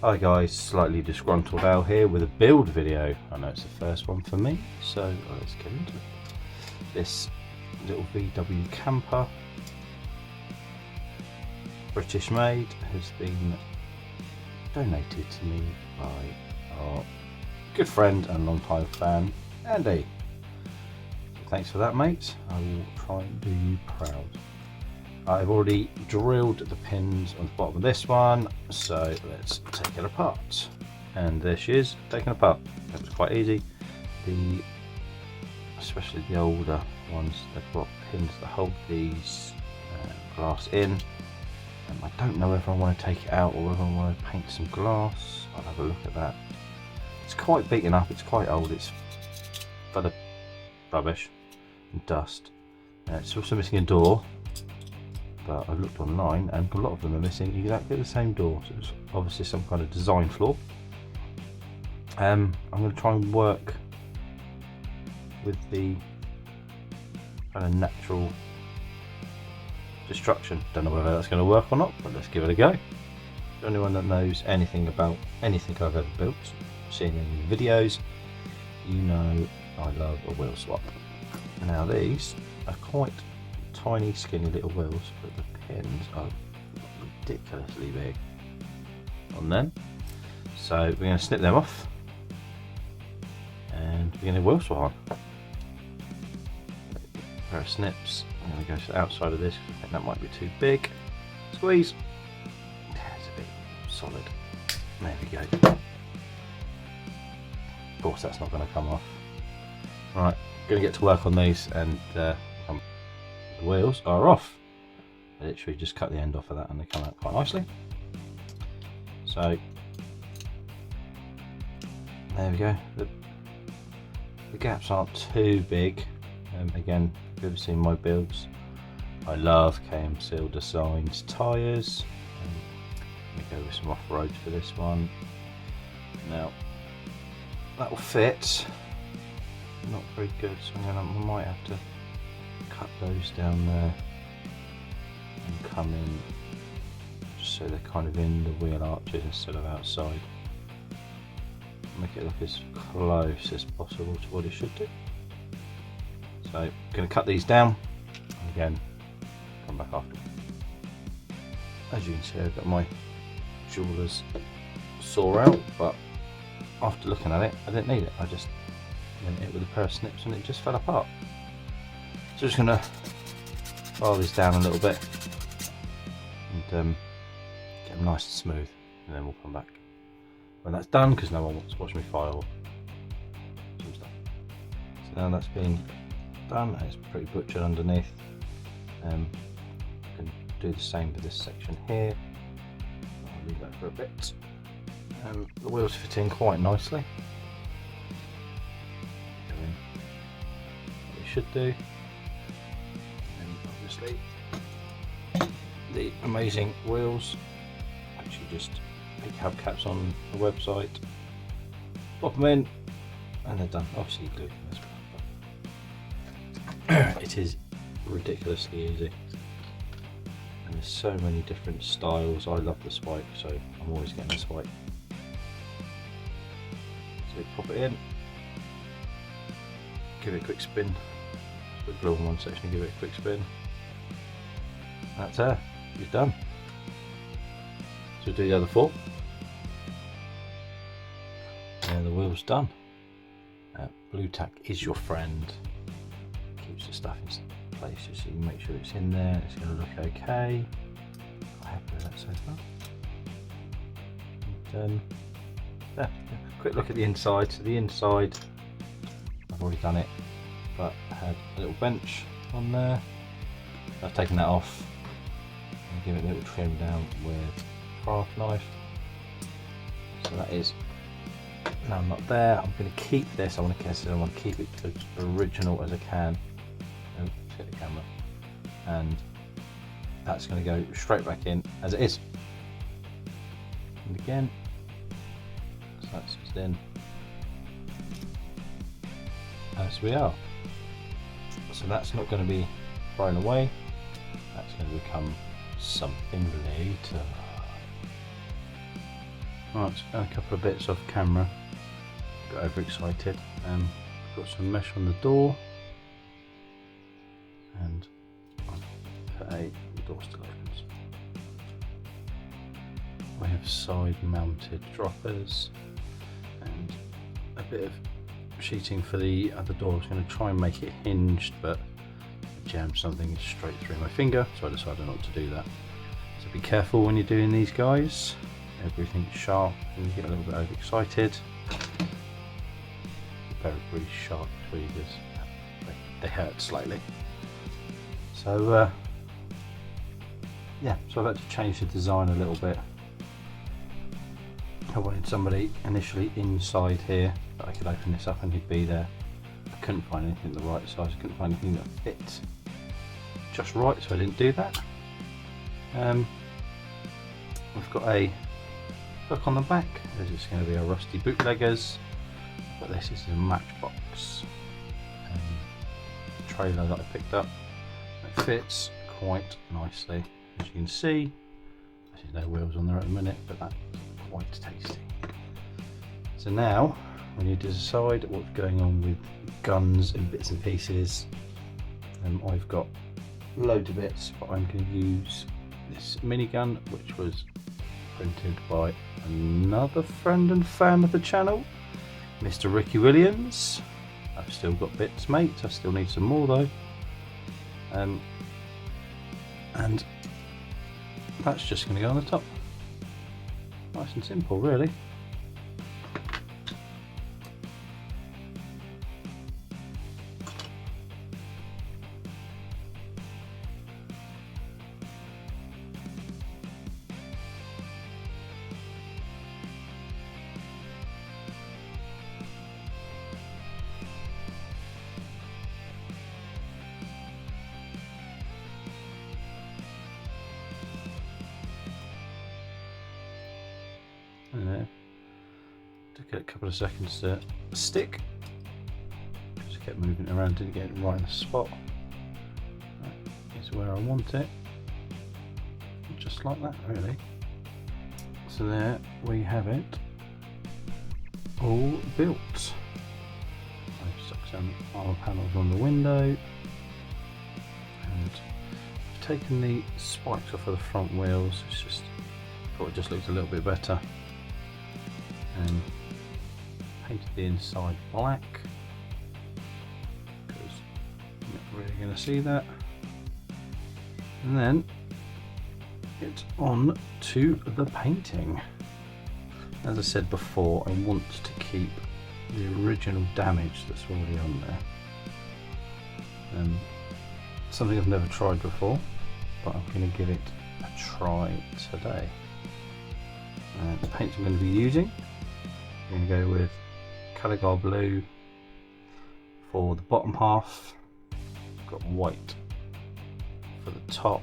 Hi guys, slightly disgruntled Al here with a build video. I know it's the first one for me, so let's get into it. This little VW camper, British made, has been donated to me by our good friend and long-time fan, Andy. So thanks for that, mate. I will try and do you proud. I've already drilled the pins on the bottom of this one, so let's take it apart. And there she is, taken apart. It was quite easy. Especially the older ones, they've got pins that hold these glass in. I don't know whether I want to take it out or whether I want to paint some glass. I'll have a look at that. It's quite beaten up, it's quite old, it's full of rubbish and dust. It's also missing a door. But I looked online and a lot of them are missing exactly the same door, so it's obviously some kind of design flaw. I'm going to try and work with the kind of natural destruction. Don't know whether that's going to work or not, but let's give it a go. For anyone that knows anything about anything I've ever built, seen any videos, you know I love a wheel swap. Now these are quite tiny skinny little wheels, but the pins are ridiculously big on them, so we're going to snip them off and we're going to wheel swap on. A pair of snips. I'm going to go to the outside of this because I think that might be too big. Squeeze. Yeah, it's a bit solid. There we go. Of course that's not going to come off. Right, going to get to work on these, and the wheels are off. I literally just cut the end off of that and they come out quite nicely. So there we go. The gaps aren't too big. Again, if you've ever seen my builds, I love KM Seal Designs tyres. Let me go with some off-road for this one. Now that will fit. Not very good, so I might have to cut those down there and come in just so they're kind of in the wheel arches instead of outside. Make it look as close as possible to what it should do. So I'm going to cut these down and again come back after. As you can see, I've got my jeweler's saw out, but after looking at it I didn't need it. I just went it with a pair of snips and it just fell apart. So just going to file these down a little bit and get them nice and smooth, and then we'll come back when that's done, because no one wants to watch me file some stuff. So now that's been done, it's pretty butchered underneath. I can do the same for this section here. I'll leave that for a bit. The wheels fit in quite nicely. Go in what they should do. Obviously the amazing wheels actually just make hubcaps on the website, pop them in and they're done. Obviously you glue them as well, but it is ridiculously easy and there's so many different styles. I love the spike, so I'm always getting a spike. So pop it in, give it a quick spin, put glue on one section, give it a quick spin. That's her, she's done. So we'll do the other four. And the wheel's done. Blue tack is your friend. Keeps the stuff in place so you can make sure it's in there. It's going to look okay. Quite happy with that so far. And, yeah, quick look at the inside. So the inside, I've already done it, but I had a little bench on there. I've taken that off and give it a little trim down with a craft knife. So that is now not there. I'm going to keep this. I want to keep it as original as I can. And hit the camera, and that's going to go straight back in as it is. And again, so that's just in as we are. So that's not going to be thrown away. That's going to become something later. Right, a couple of bits off camera. Got overexcited. Got some mesh on the door, and the door still opens. We have side-mounted droppers and a bit of sheeting for the other door. I was going to try and make it hinged, but I jammed something straight through my finger, so I decided not to do that. So be careful when you're doing these, guys. Everything's sharp and you get a little bit overexcited. Very sharp tweezers, they hurt slightly. So yeah, so I've had to change the design a little bit. I wanted somebody initially inside here that I could open this up and he'd be there. I couldn't find anything the right size, I couldn't find anything that fit just right, so I didn't do that. We've got a hook on the back, as it's going to be a rusty bootleggers, but this is a Matchbox trailer that I picked up. It fits quite nicely, as you can see. There's no wheels on there at the minute, but that's quite tasty. So now we need to decide what's going on with guns and bits and pieces. I've got loads of bits, but I'm going to use this minigun, which was printed by another friend and fan of the channel, Mr. Ricky Williams. I've still got bits, mate. I still need some more though. And that's just going to go on the top. Nice and simple, really. Took it a couple of seconds to stick. Just kept moving it around, didn't get it right in the spot. That is where I want it. Just like that, really. So there we have it, all built. I've stuck some armor panels on the window, and I've taken the spikes off of the front wheels. It's just, thought it just looked a little bit better. And painted the inside black because you're not really going to see that. And then it's on to the painting. As I said before, I want to keep the original damage that's already on there. Something I've never tried before, but I'm going to give it a try today. The paints I'm going to be using, I'm going to go with Caligar Blue for the bottom half. I've got white for the top.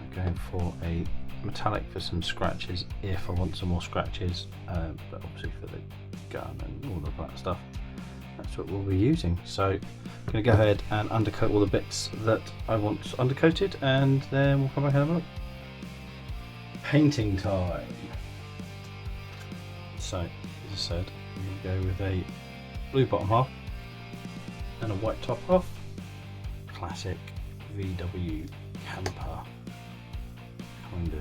I'm going for a metallic for some scratches if I want some more scratches, but obviously for the gun and all of that stuff, that's what we'll be using. So I'm going to go ahead and undercoat all the bits that I want undercoated, and then we'll come back and have a look. Painting time. So, as I said, I'm going to go with a blue bottom half and a white top half. Classic VW camper kind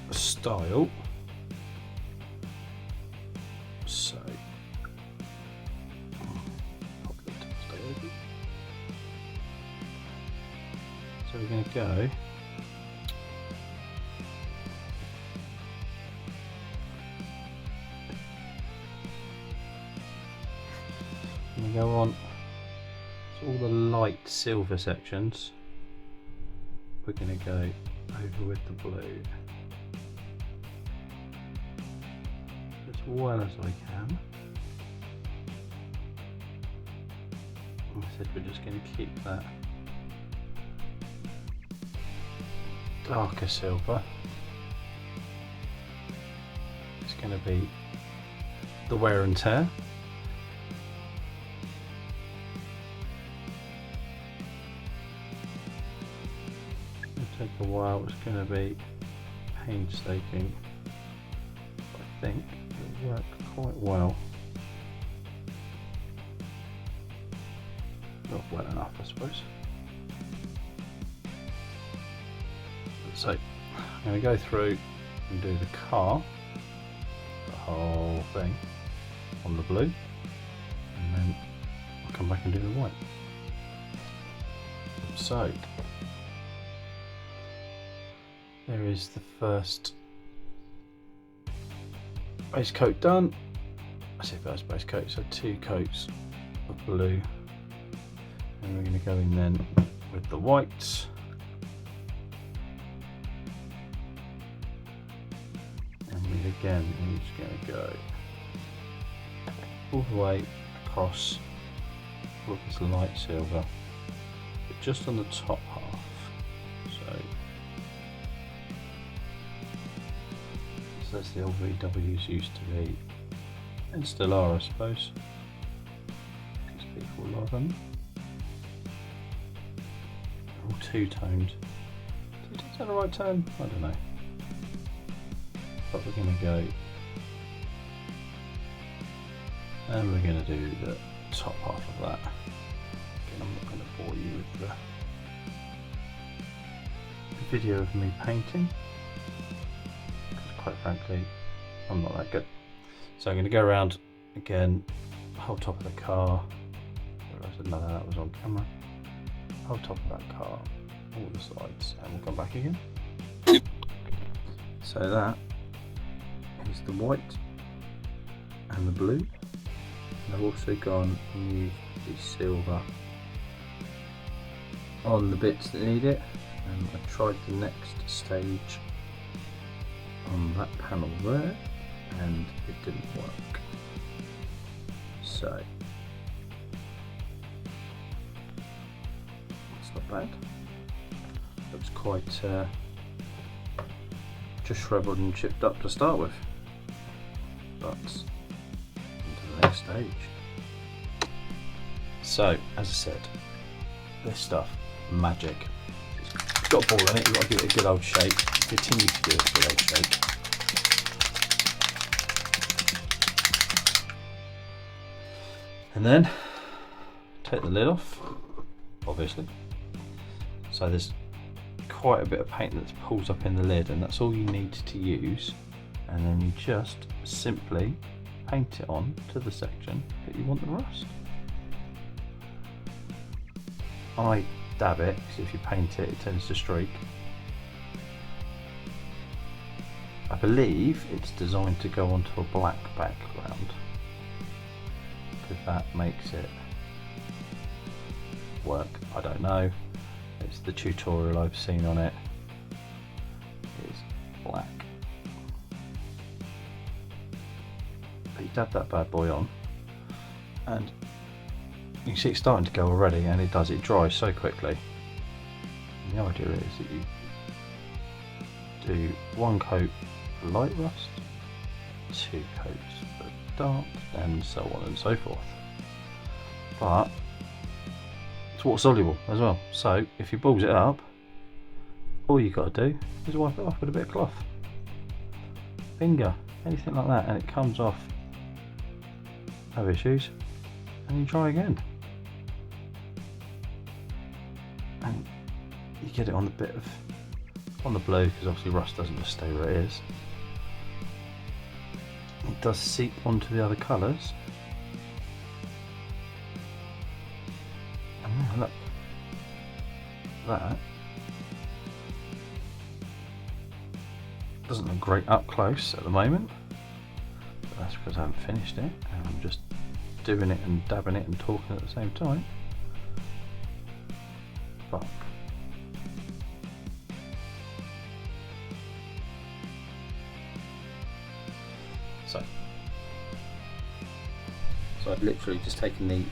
of style. So, so we're going to go on so all the light silver sections. We're going to go over with the blue as well as I can. I said we're just going to keep that darker silver. It's going to be the wear and tear. It'll take a while, it's going to be painstaking. think it'll work quite well. Not well enough, I suppose. So I'm going to go through and do the car, the whole thing on the blue, and then I'll come back and do the white. So there is the first base coat done. I say first base coat, so 2 coats of blue, and we're going to go in then with the whites. And we again are just going to go all the way across with this light silver, but just on the top half. So that's the old VWs used to be, and still are, I suppose, because people love them. They're all two-toned. Is that the right term? I don't know. But we're going to go, and we're going to do the top half of that. Again, I'm not going to bore you with the video of me painting, because quite frankly I'm not that good. So I'm going to go around again, the whole top of the car. None of that was on camera. Whole top of that car, all the sides, and we'll come back again. So that is the white and the blue. And I've also gone and used the silver on the bits that need it. And I tried the next stage on that panel there, and it didn't work. So it's not bad. Looks quite just shriveled and chipped up to start with. But into the next stage. So as I said, this stuff, magic. It's got a ball in it, you've got to give it a good old shake. Continue to give it a good old shake. And then take the lid off, obviously. So there's quite a bit of paint that pulls up in the lid, and that's all you need to use. And then you just simply paint it on to the section that you want the rust. I dab it, because if you paint it, it tends to streak. I believe it's designed to go onto a black background, because that makes it work. I don't know. It's the tutorial I've seen on it. It's black. But you dab that bad boy on, and you can see it's starting to go already, and it does. It dries so quickly. And the idea is that you do 1 coat for light rust, 2 coats for dark, and so on and so forth. But it's water soluble as well, so if you balls it up, all you got to do is wipe it off with a bit of cloth, finger, anything like that, and it comes off, no issues, and you try again. And you get it on the bit of, on the blue, because obviously rust doesn't just stay where it is. It does seep onto the other colours. And now look, that doesn't look great up close at the moment, but that's because I haven't finished it, and I'm just doing it and dabbing it and talking at the same time. But so I've literally just taken the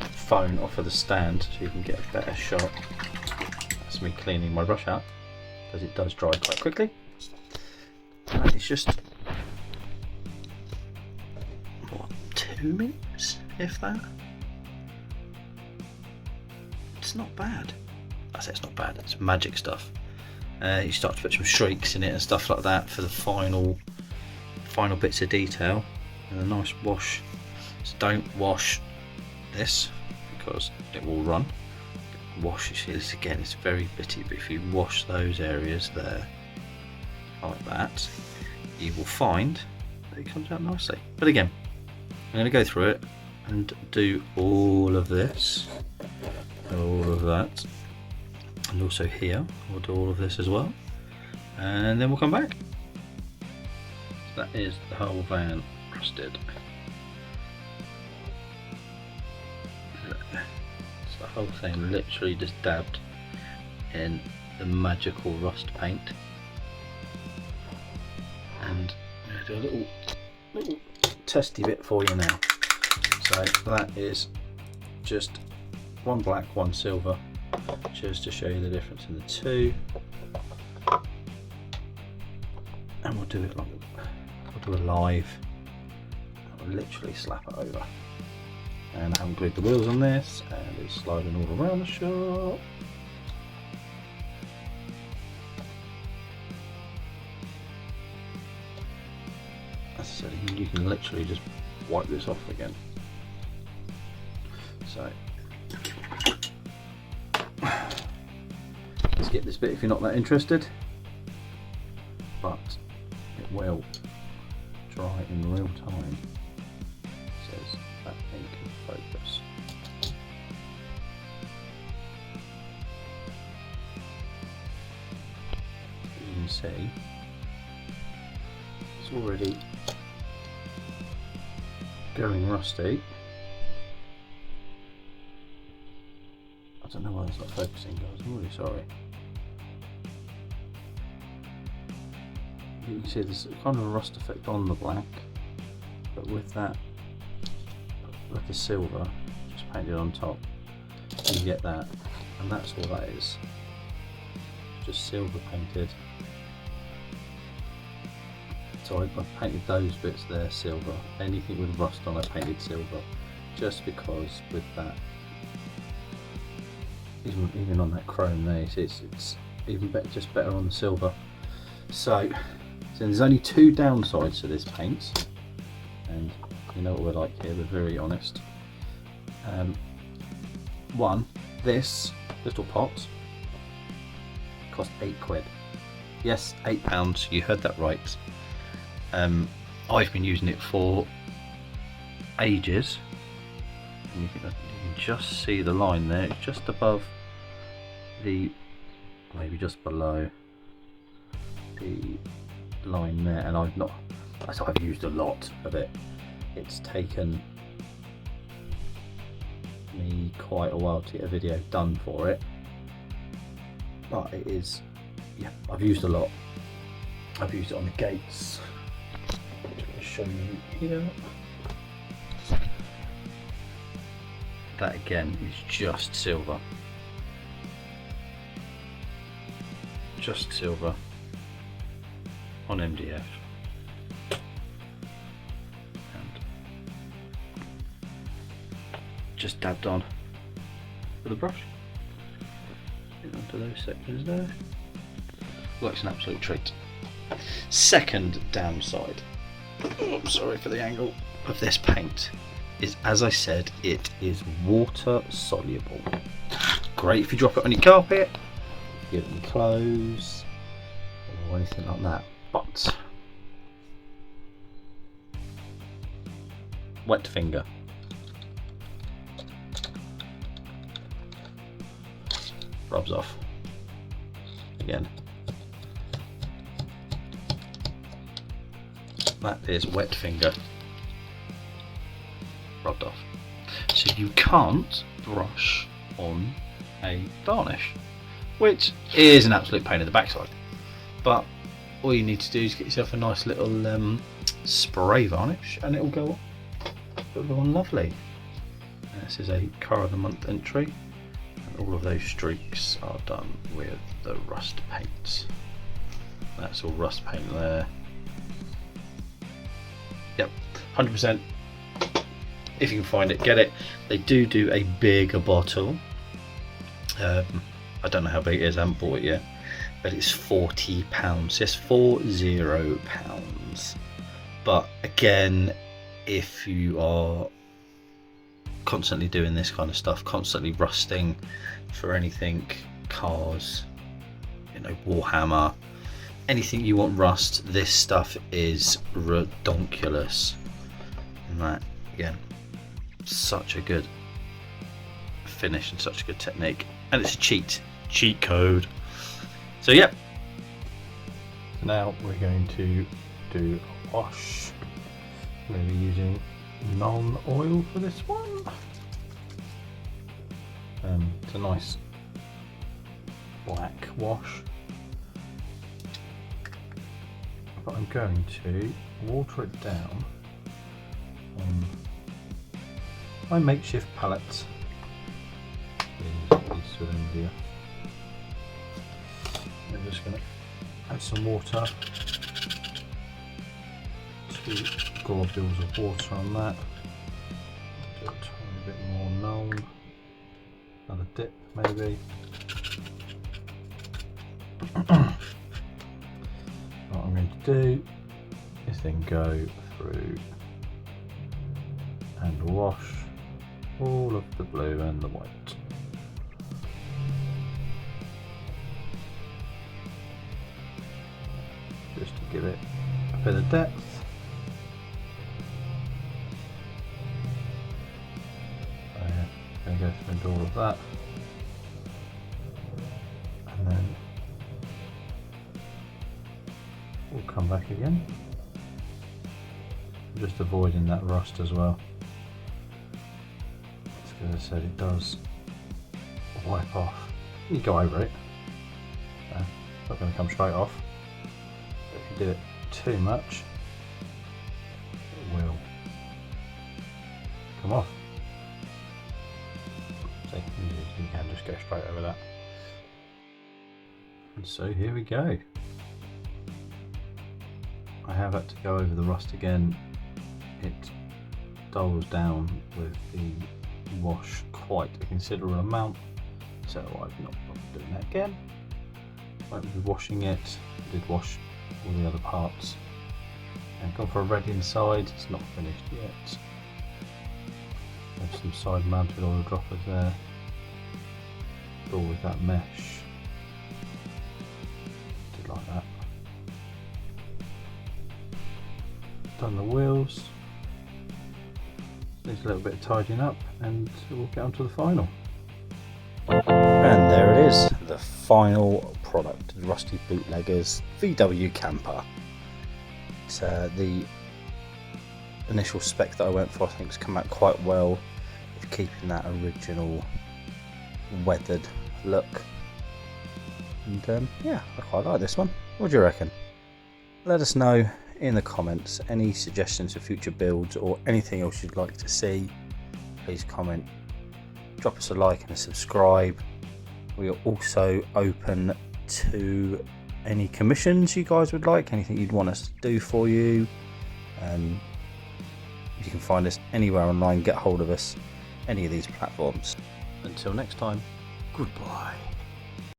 phone off of the stand so you can get a better shot. That's me cleaning my brush out, because it does dry quite quickly. And it's just, what, 2 minutes, if that? It's not bad. I say it's not bad, it's magic stuff. You start to put some streaks in it and stuff like that for the final final bits of detail and a nice wash. So don't wash this because it will run. Wash, you see this again, it's very bitty, but if you wash those areas there like that, you will find that it comes out nicely. But again, I'm going to go through it and do all of this, all of that, and also here we'll do all of this as well, and then we'll come back. So that is the whole van rusted. So the whole thing literally just dabbed in the magical rust paint. And I'm going to do a little testy bit for you now. So that is just one black, one silver, just to show you the difference in the two. And we'll do it like, we'll do a live. I'll literally slap it over. And I haven't glued the wheels on this, and it's sliding all around the shop. As I said, you can literally just wipe this off again. So skip this bit if you're not that interested, but it will dry in real time. It says that ink can focus. You can see it's already going rusty. I don't know why it's not focusing, guys, I'm really sorry. You can see there's kind of a rust effect on the black, but with that, with the silver just painted on top, you get that, and that's all that is. Just silver painted. So I painted those bits there silver. Anything with rust on I painted silver, just because with that, even on that chrome there, it's even better, just better on the silver. So there's only two downsides to this paint, and you know what we're like here, we're very honest. One, this little pot cost £8. Yes, £8, you heard that right. I've been using it for ages, and you can just see the line there, it's just above the, maybe just below the line there, and I've used a lot of it. It's taken me quite a while to get a video done for it, but it is, yeah, I've used a lot. I've used it on the gates. I'll show you here. That again is just silver. Just silver on MDF. And just dabbed on with a brush. Get onto those sections there. Looks an absolute treat. Second downside, oh, sorry for the angle, of this paint is, as I said, it is water soluble. Great if you drop it on your carpet, give it your clothes, or anything like that. But wet finger. Rubs off. Again. That is wet finger. Rubbed off. So you can't brush on a varnish, which is an absolute pain in the backside. But all you need to do is get yourself a nice little spray varnish, and it'll go on. It'll go on lovely. And this is a car of the month entry, and all of those streaks are done with the rust paint. That's all rust paint there. Yep, 100%. If you can find it, get it. They do a bigger bottle. I don't know how big it is, I haven't bought it yet, but it's £40. Yes, £40. But again, if you are constantly doing this kind of stuff, constantly rusting for anything, cars, you know, Warhammer, anything you want rust, this stuff is redonkulous. And that, again, such a good finish and such a good technique, and it's a cheat code. So yep. Now we're going to do a wash. We're going to be using non-oil for this one. It's a nice black wash, but I'm going to water it down on my makeshift palette. Piece of India. I'm just going to add some water, 2 globules of water on that. Do a tiny bit more known, another dip maybe. What I'm going to do is then go through and wash all of the blue and the white. Just to give it a bit of depth. So yeah, going to go through and do all of that, and then we'll come back again, just avoiding that rust as well. As I said, it does wipe off. You go over it. It's not going to come straight off. But if you do it too much, it will come off. So you can just go straight over that. And so here we go. I have had to go over the rust again. It dulls down with the wash quite a considerable amount, so I've not bothered doing that again. Won't be washing it. I did wash all the other parts and gone for a red inside. It's not finished yet. There's some side mounted oil droppers there, all with that mesh. Did like that. Done the wheels. Needs a little bit of tidying up, and we'll get on to the final. And there it is, the final product, the Rusty Bootleggers VW Camper. It's the initial spec that I went for. I think it's come out quite well with keeping that original weathered look. And yeah, I quite like this one. What do you reckon? Let us know in the comments any suggestions for future builds or anything else you'd like to see. Please comment, drop us a like and a subscribe. We are also open to any commissions you guys would like, anything you'd want us to do for you. You can find us anywhere online, get hold of us, any of these platforms. Until next time, goodbye.